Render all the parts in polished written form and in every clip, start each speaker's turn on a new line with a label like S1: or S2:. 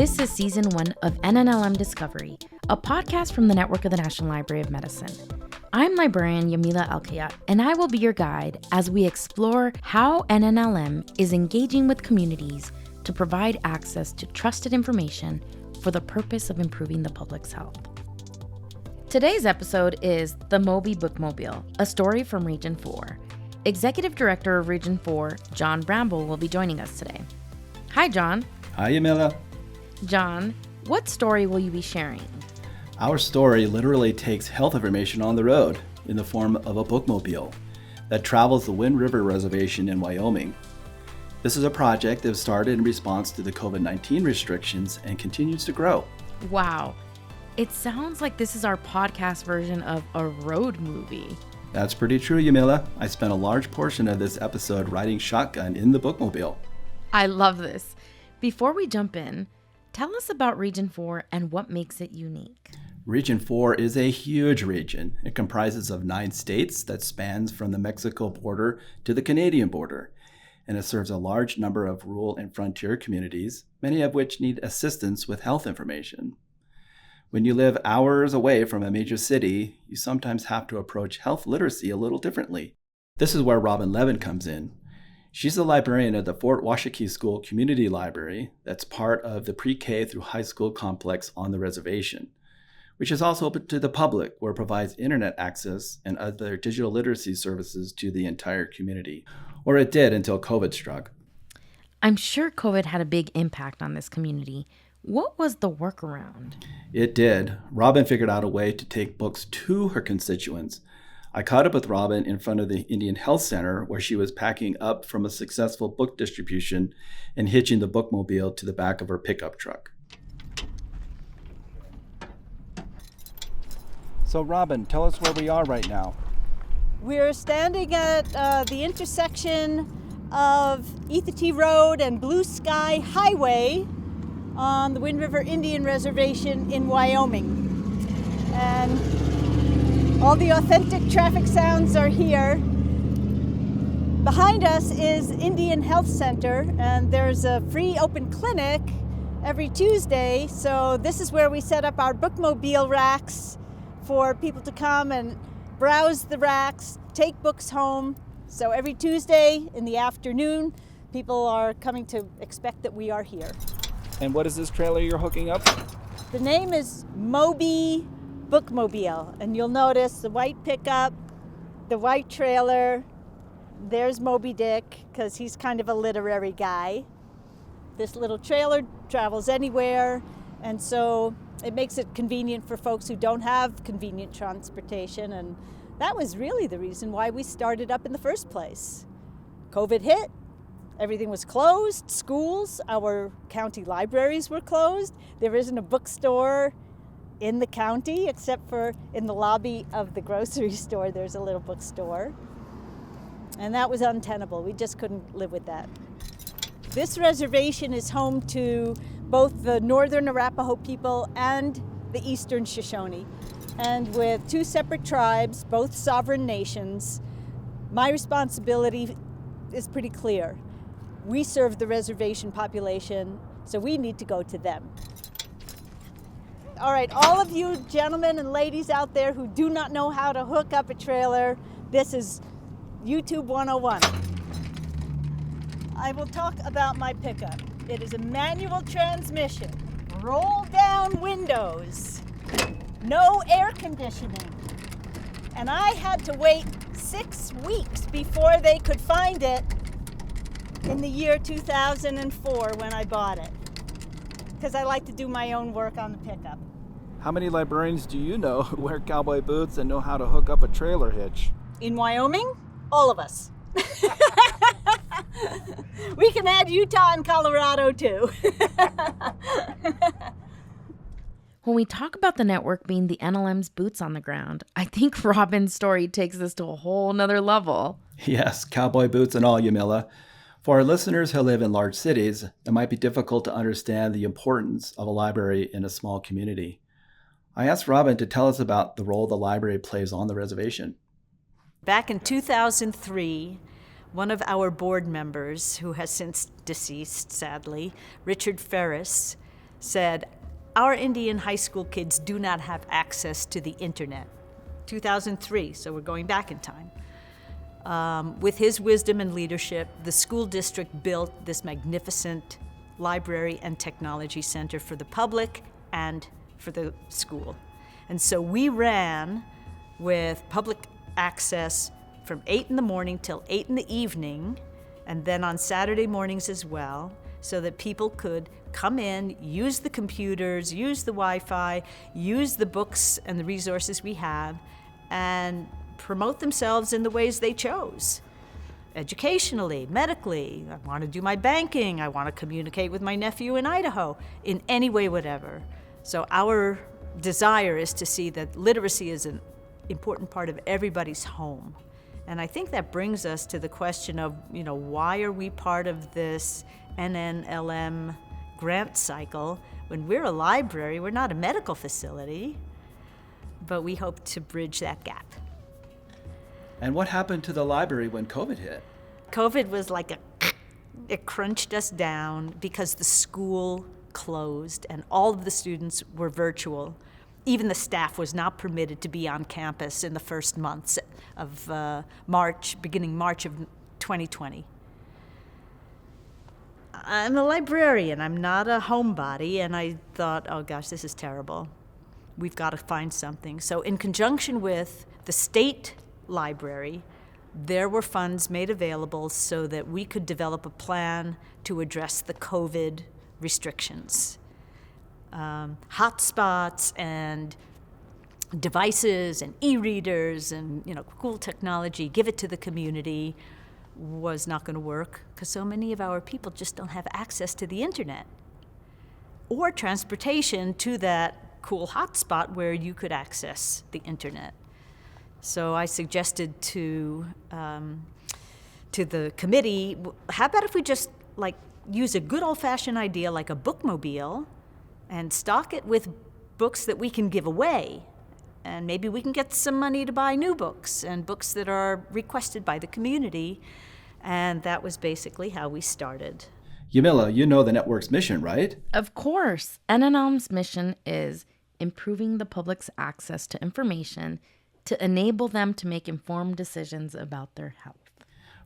S1: This is Season 1 of NNLM Discovery, a podcast from the network of the National Library of Medicine. I'm Librarian Yamila Alkayat, and I will be your guide as we explore how NNLM is engaging with communities to provide access to trusted information for the purpose of improving the public's health. Today's episode is The Moby Bookmobile, a story from Region 4. Executive Director of Region 4, John Bramble, will be joining us today. Hi, John.
S2: Hi, Yamila.
S1: John, what story will you be sharing?
S2: Our story literally takes health information on the road in the form of a bookmobile that travels the Wind River Reservation in Wyoming. This is a project that started in response to the COVID-19 restrictions and continues to grow.
S1: Wow. It sounds like this is our podcast version of a road movie.
S2: That's pretty true, Yamila. I spent a large portion of this episode riding shotgun in the bookmobile.
S1: I love this. Before we jump in, tell us about Region 4 and what makes it unique.
S2: Region 4 is a huge region. It comprises of 9 states that spans from the Mexico border to the Canadian border, and it serves a large number of rural and frontier communities, many of which need assistance with health information. When you live hours away from a major city, you sometimes have to approach health literacy a little differently. This is where Robin Levin comes in. She's the librarian at the Fort Washakie School Community Library that's part of the pre-K through high school complex on the reservation, which is also open to the public, where it provides internet access and other digital literacy services to the entire community, or it did until COVID struck.
S1: I'm sure COVID had a big impact on this community. What was the workaround?
S2: It did. Robin figured out a way to take books to her constituents. I caught up with Robin in front of the Indian Health Center, where she was packing up from a successful book distribution and hitching the bookmobile to the back of her pickup truck. So Robin, tell us where we are right now.
S3: We're standing at the intersection of Ethatee Road and Blue Sky Highway on the Wind River Indian Reservation in Wyoming. And all the authentic traffic sounds are here. Behind us is Indian Health Center, and there's a free open clinic every Tuesday. So this is where we set up our bookmobile racks for people to come and browse the racks, take books home. So every Tuesday in the afternoon, people are coming to expect that we are here.
S2: And what is this trailer you're hooking up?
S3: The name is Moby Bookmobile, and you'll notice the white pickup, the white trailer. There's Moby Dick, because he's kind of a literary guy. This little trailer travels anywhere, and so it makes it convenient for folks who don't have convenient transportation, and that was really the reason why we started up in the first place. COVID hit. Everything was closed, schools, our county libraries were closed. There isn't a bookstore in the county except for in the lobby of the grocery store, there's a little bookstore. And that was untenable. We just couldn't live with that. This reservation is home to both the Northern Arapaho people and the Eastern Shoshone. And with 2 separate tribes, both sovereign nations, my responsibility is pretty clear. We serve the reservation population, so we need to go to them. All right, all of you gentlemen and ladies out there who do not know how to hook up a trailer, this is YouTube 101. I will talk about my pickup. It is a manual transmission, roll down windows, no air conditioning. And I had to wait 6 weeks before they could find it in the year 2004 when I bought it, because I like to do my own work on the pickup.
S2: How many librarians do you know who wear cowboy boots and know how to hook up a trailer hitch?
S3: In Wyoming, all of us. We can add Utah and Colorado too.
S1: When we talk about the network being the NLM's boots on the ground, I think Robin's story takes this to a whole nother level.
S2: Yes, cowboy boots and all, Yamila. For our listeners who live in large cities, it might be difficult to understand the importance of a library in a small community. I asked Robin to tell us about the role the library plays on the reservation.
S3: Back in 2003, one of our board members, who has since deceased, sadly, Richard Ferris, said, our Indian high school kids do not have access to the internet. 2003, so we're going back in time. With his wisdom and leadership, the school district built this magnificent library and technology center for the public and for the school. And so we ran with public access from 8 in the morning till 8 in the evening, and then on Saturday mornings as well, so that people could come in, use the computers, use the Wi-Fi, use the books and the resources we have, and promote themselves in the ways they chose. Educationally, medically, I want to do my banking, I want to communicate with my nephew in Idaho, in any way, whatever. So our desire is to see that literacy is an important part of everybody's home. And I think that brings us to the question of, why are we part of this NNLM grant cycle when we're a library? We're not a medical facility, but we hope to bridge that gap.
S2: And what happened to the library when COVID hit?
S3: COVID was like it crunched us down because the school closed and all of the students were virtual. Even the staff was not permitted to be on campus in the first months of beginning March of 2020. I'm a librarian, I'm not a homebody, and I thought, oh gosh, this is terrible. We've got to find something. So in conjunction with the state library, there were funds made available so that we could develop a plan to address the COVID restrictions. Hotspots and devices and e-readers and cool technology, give it to the community, was not going to work because so many of our people just don't have access to the internet or transportation to that cool hotspot where you could access the internet. So I suggested to the committee, how about if we just use a good old-fashioned idea like a bookmobile and stock it with books that we can give away. And maybe we can get some money to buy new books and books that are requested by the community. And that was basically how we started.
S2: Yamila, you know the network's mission, right?
S1: Of course. NNLM's mission is improving the public's access to information to enable them to make informed decisions about their health.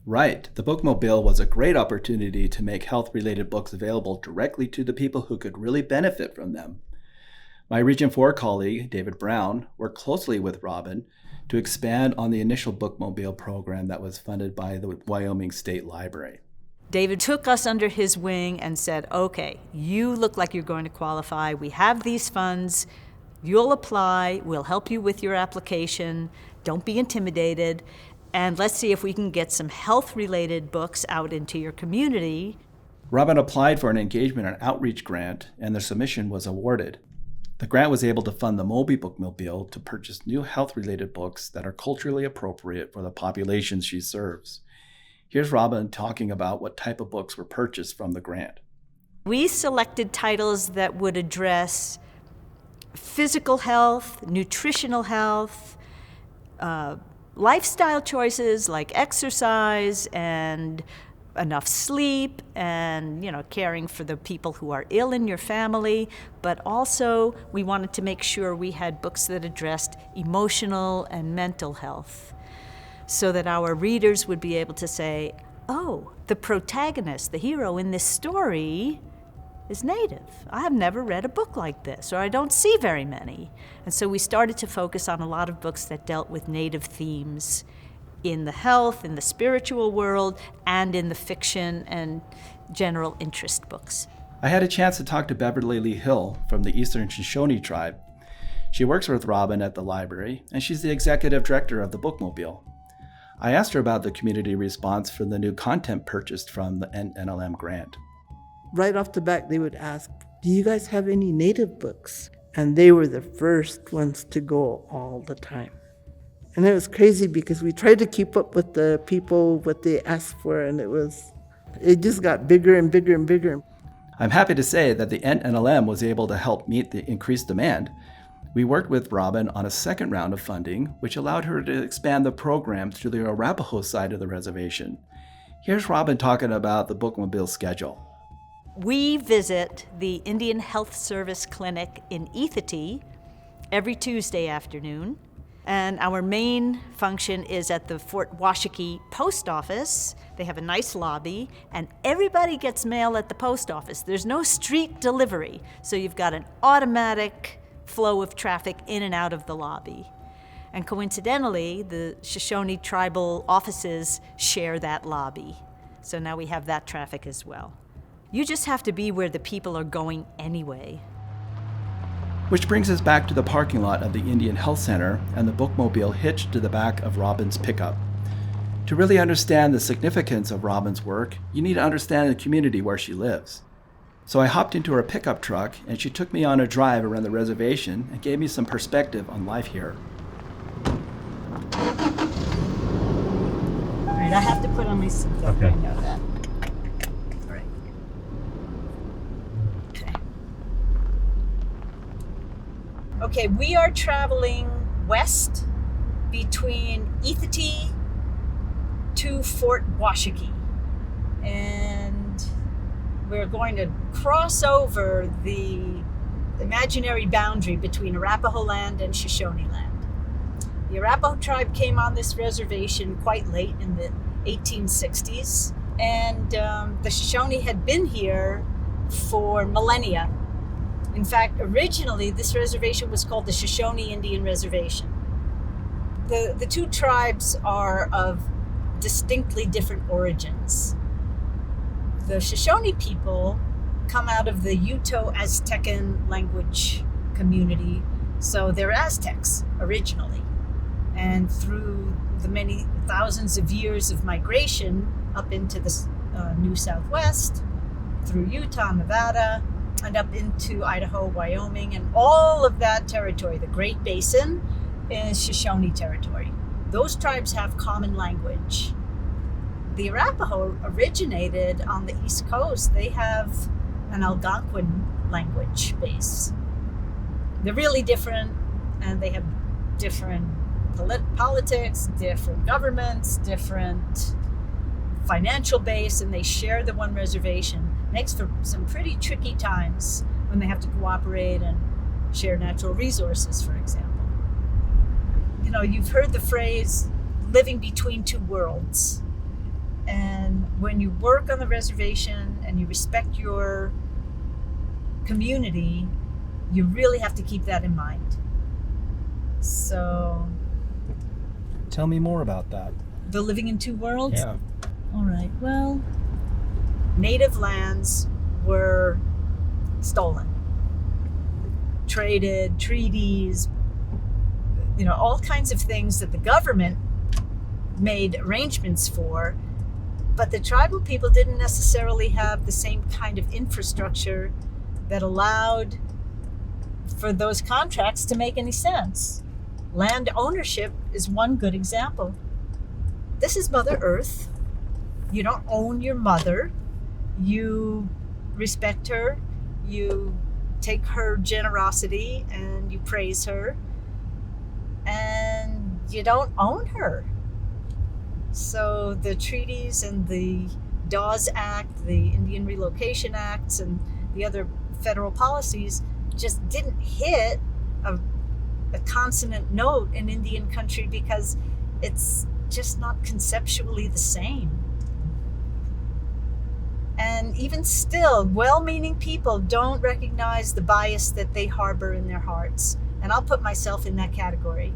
S2: Right. The Bookmobile was a great opportunity to make health-related books available directly to the people who could really benefit from them. My Region 4 colleague, David Brown, worked closely with Robin to expand on the initial Bookmobile program that was funded by the Wyoming State Library.
S3: David took us under his wing and said, okay, you look like you're going to qualify. We have these funds. You'll apply. We'll help you with your application. Don't be intimidated. And let's see if we can get some health-related books out into your community.
S2: Robin applied for an engagement and outreach grant, and their submission was awarded. The grant was able to fund the Moby Bookmobile to purchase new health-related books that are culturally appropriate for the populations she serves. Here's Robin talking about what type of books were purchased from the grant.
S3: We selected titles that would address physical health, nutritional health, lifestyle choices like exercise and enough sleep and, caring for the people who are ill in your family. But also we wanted to make sure we had books that addressed emotional and mental health so that our readers would be able to say, oh, the protagonist, the hero in this story is Native. I have never read a book like this, or I don't see very many. And so we started to focus on a lot of books that dealt with Native themes in the health, in the spiritual world, and in the fiction and general interest books.
S2: I had a chance to talk to Beverly Lee Hill from the Eastern Shoshone tribe. She works with Robin at the library, and she's the executive director of the Bookmobile. I asked her about the community response for the new content purchased from the NNLM grant.
S4: Right off the bat, they would ask, do you guys have any Native books? And they were the first ones to go all the time. And it was crazy because we tried to keep up with the people, what they asked for, and it just got bigger and bigger and bigger.
S2: I'm happy to say that the NNLM was able to help meet the increased demand. We worked with Robin on a second round of funding, which allowed her to expand the program to the Arapaho side of the reservation. Here's Robin talking about the Bookmobile schedule.
S3: We visit the Indian Health Service Clinic in Ethity every Tuesday afternoon. And our main function is at the Fort Washakie post office. They have a nice lobby, and everybody gets mail at the post office. There's no street delivery, so you've got an automatic flow of traffic in and out of the lobby. And coincidentally, the Shoshone tribal offices share that lobby. So now we have that traffic as well. You just have to be where the people are going anyway.
S2: Which brings us back to the parking lot of the Indian Health Center and the bookmobile hitched to the back of Robin's pickup. To really understand the significance of Robin's work, you need to understand the community where she lives. So I hopped into her pickup truck and she took me on a drive around the reservation and gave me some perspective on life here.
S3: All right, I have to put on my seatbelt.
S5: Okay.
S3: I know that. All right. Okay, we are traveling west between Ethity to Fort Washakie. And we're going to cross over the imaginary boundary between Arapaho land and Shoshone land. The Arapaho tribe came on this reservation quite late in the 1860s, and the Shoshone had been here for millennia. In fact, originally this reservation was called the Shoshone Indian Reservation. The two tribes are of distinctly different origins. The Shoshone people come out of the Uto-Aztecan language community, so they're Aztecs originally. And through the many thousands of years of migration up into the New Southwest, through Utah, Nevada, and up into Idaho, Wyoming, and all of that territory, the Great Basin, is Shoshone territory. Those tribes have common language. The Arapaho originated on the East Coast. They have an Algonquin language base. They're really different, and they have different politics, different governments, different financial base, and they share the one reservation. Makes for some pretty tricky times when they have to cooperate and share natural resources, for example. You know, you've heard the phrase living between two worlds. And when you work on the reservation and you respect your community, you really have to keep that in mind. So,
S5: Tell me more about that.
S3: the living in two worlds?
S5: Yeah.
S3: All right, well, native lands were stolen, traded, treaties, you know, all kinds of things that the government made arrangements for, but the tribal people didn't necessarily have the same kind of infrastructure that allowed for those contracts to make any sense. Land ownership is one good example. This is Mother Earth. You don't own your mother. You respect her. You take her generosity and you praise her. And you don't own her. So the treaties and the Dawes Act, the Indian Relocation Acts, and the other federal policies just didn't hit a consonant note in Indian country because it's just not conceptually the same. And even still, well-meaning people don't recognize the bias that they harbor in their hearts. And I'll put myself in that category.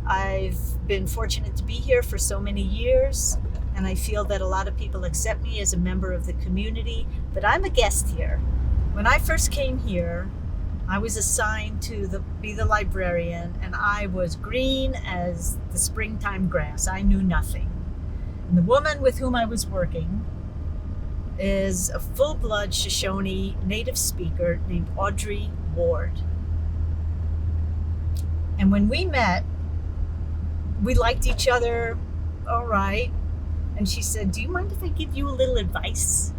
S3: I've been fortunate to be here for so many years, and I feel that a lot of people accept me as a member of the community, but I'm a guest here. When I first came here, I was assigned to be the librarian, and I was green as the springtime grass. I knew nothing. And the woman with whom I was working is a full-blood Shoshone native speaker named Audrey Ward. And when we met, we liked each other, all right. And she said, "Do you mind if I give you a little advice?"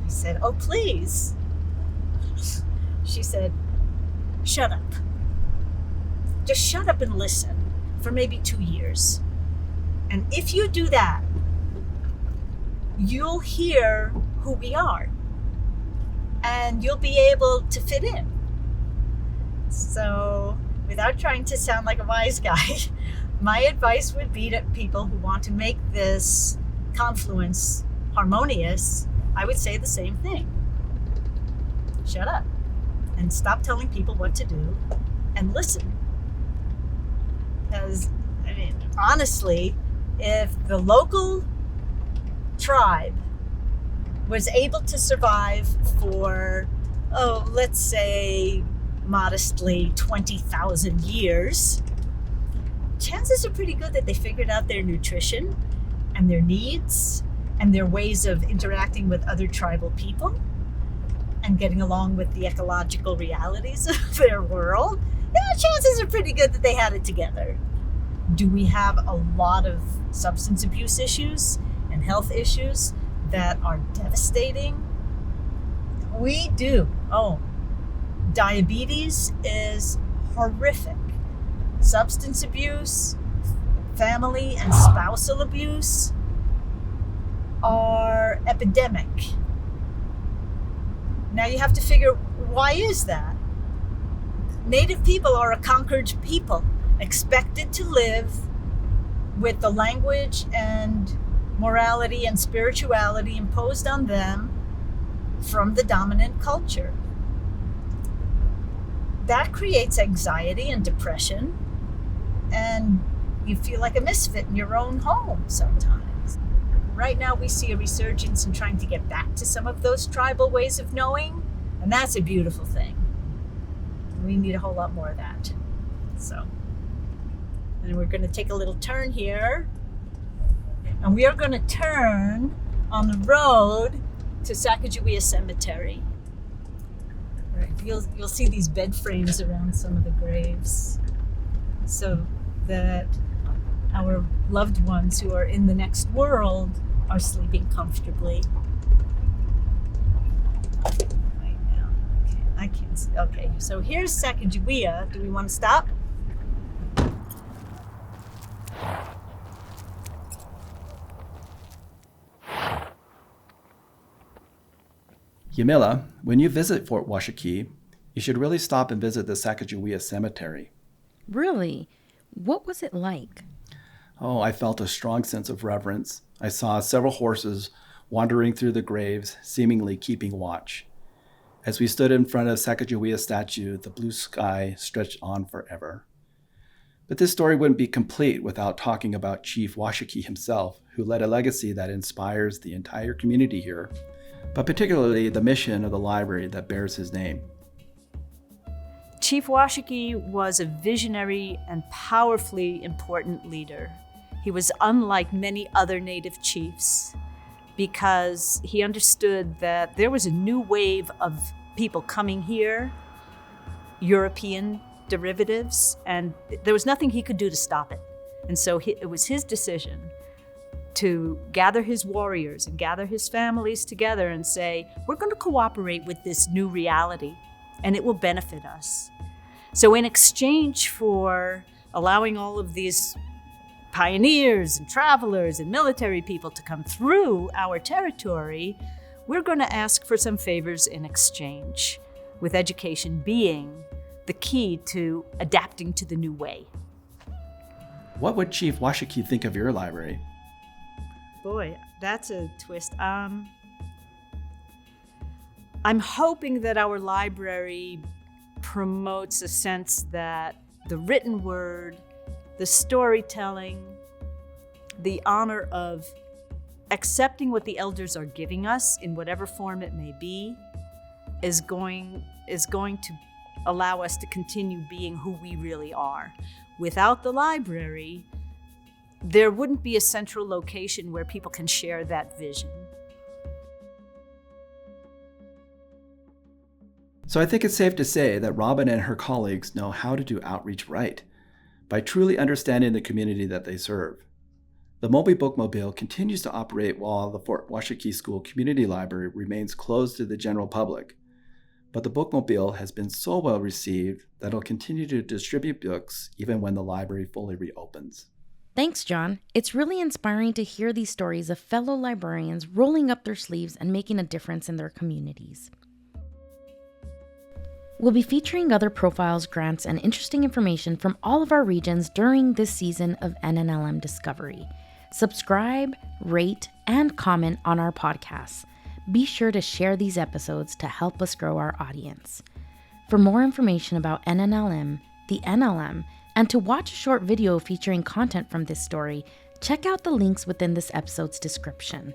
S3: I said, "Oh, please." She said, "Shut up. Just shut up and listen for maybe 2 years. And if you do that, you'll hear who we are. And you'll be able to fit in. So, without trying to sound like a wise guy, my advice would be to people who want to make this confluence harmonious, I would say the same thing. Shut up and stop telling people what to do and listen. Because, I mean, honestly, if the local tribe was able to survive for, let's say, modestly 20,000 years, chances are pretty good that they figured out their nutrition and their needs and their ways of interacting with other tribal people and getting along with the ecological realities of their world. Yeah, chances are pretty good that they had it together. Do we have a lot of substance abuse issues and health issues that are devastating? We do. Diabetes is horrific. Substance abuse, family and spousal abuse are epidemic. Now you have to figure, why is that? Native people are a conquered people, expected to live with the language and morality and spirituality imposed on them from the dominant culture. That creates anxiety and depression, and you feel like a misfit in your own home sometimes. Right now we see a resurgence in trying to get back to some of those tribal ways of knowing, and that's a beautiful thing. We need a whole lot more of that. So, and we're going to take a little turn here, and we are going to turn on the road to Sacajawea Cemetery. Right. You'll see these bed frames around some of the graves, so that our loved ones who are in the next world are sleeping comfortably. Right now, okay, I can't see. Okay, so here's Sacajawea. Do we want to stop?
S2: Yamila, when you visit Fort Washakie, you should really stop and visit the Sacajawea Cemetery.
S1: Really? What was it like?
S2: I felt a strong sense of reverence. I saw several horses wandering through the graves, seemingly keeping watch. As we stood in front of Sacagawea's statue, the blue sky stretched on forever. But this story wouldn't be complete without talking about Chief Washakie himself, who led a legacy that inspires the entire community here, but particularly the mission of the library that bears his name.
S6: Chief Washakie was a visionary and powerfully important leader. He was unlike many other Native chiefs because he understood that there was a new wave of people coming here, European derivatives, and there was nothing he could do to stop it. And so it was his decision to gather his warriors and gather his families together and say, we're going to cooperate with this new reality and it will benefit us. So in exchange for allowing all of these pioneers and travelers and military people to come through our territory, we're going to ask for some favors in exchange, with education being the key to adapting to the new way.
S2: What would Chief Washakie think of your library?
S6: Boy, that's a twist. I'm hoping that our library promotes a sense that the written word, the storytelling, the honor of accepting what the elders are giving us in whatever form it may be is going to allow us to continue being who we really are. Without the library, there wouldn't be a central location where people can share that vision.
S2: So I think it's safe to say that Robin and her colleagues know how to do outreach right, by truly understanding the community that they serve. The Moby Bookmobile continues to operate while the Fort Washakie School Community Library remains closed to the general public. But the Bookmobile has been so well received that it'll continue to distribute books even when the library fully reopens.
S1: Thanks, John. It's really inspiring to hear these stories of fellow librarians rolling up their sleeves and making a difference in their communities. We'll be featuring other profiles, grants, and interesting information from all of our regions during this season of NNLM Discovery. Subscribe, rate, and comment on our podcasts. Be sure to share these episodes to help us grow our audience. For more information about NNLM, the NLM, and to watch a short video featuring content from this story, check out the links within this episode's description.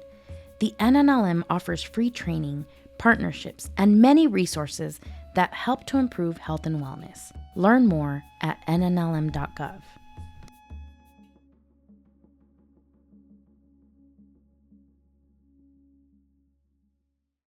S1: The NNLM offers free training, partnerships, and many resources that help to improve health and wellness. Learn more at nnlm.gov.